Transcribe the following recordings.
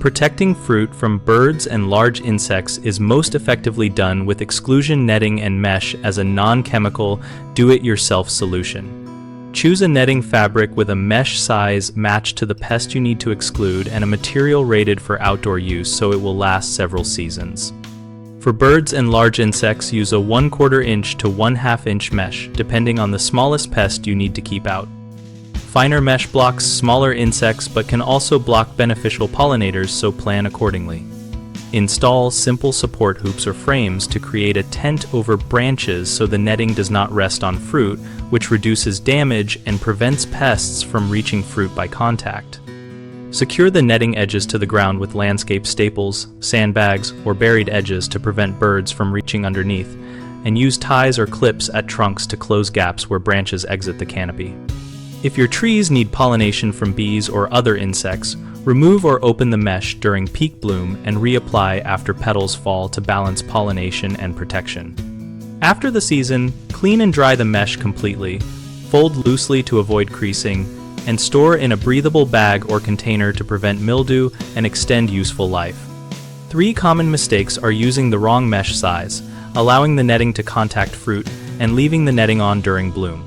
Protecting fruit from birds and large insects is most effectively done with exclusion netting and mesh as a non-chemical, do-it-yourself solution. Choose a netting fabric with a mesh size matched to the pest you need to exclude and a material rated for outdoor use so it will last several seasons. For birds and large insects, use a 1/4 inch to 1/2 inch mesh, depending on the smallest pest you need to keep out. Finer mesh blocks smaller insects but can also block beneficial pollinators, so plan accordingly. Install simple support hoops or frames to create a tent over branches so the netting does not rest on fruit, which reduces damage and prevents pests from reaching fruit by contact. Secure the netting edges to the ground with landscape staples, sandbags, or buried edges to prevent birds from reaching underneath, and use ties or clips at trunks to close gaps where branches exit the canopy. If your trees need pollination from bees or other insects, remove or open the mesh during peak bloom and reapply after petals fall to balance pollination and protection. After the season, clean and dry the mesh completely, fold loosely to avoid creasing, and store in a breathable bag or container to prevent mildew and extend useful life. 3 common mistakes are using the wrong mesh size, allowing the netting to contact fruit, and leaving the netting on during bloom.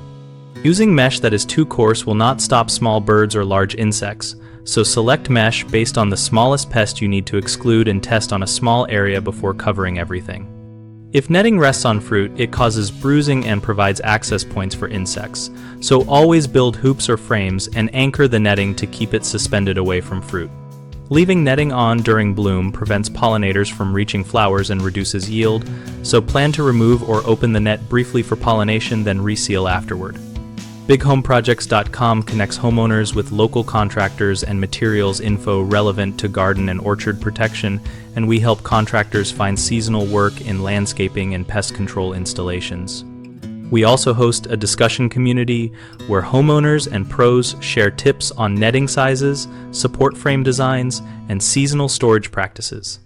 Using mesh that is too coarse will not stop small birds or large insects, so select mesh based on the smallest pest you need to exclude and test on a small area before covering everything. If netting rests on fruit, it causes bruising and provides access points for insects, so always build hoops or frames and anchor the netting to keep it suspended away from fruit. Leaving netting on during bloom prevents pollinators from reaching flowers and reduces yield, so plan to remove or open the net briefly for pollination, then reseal afterward. BigHomeProjects.com connects homeowners with local contractors and materials info relevant to garden and orchard protection, and we help contractors find seasonal work in landscaping and pest control installations. We also host a discussion community where homeowners and pros share tips on netting sizes, support frame designs, and seasonal storage practices.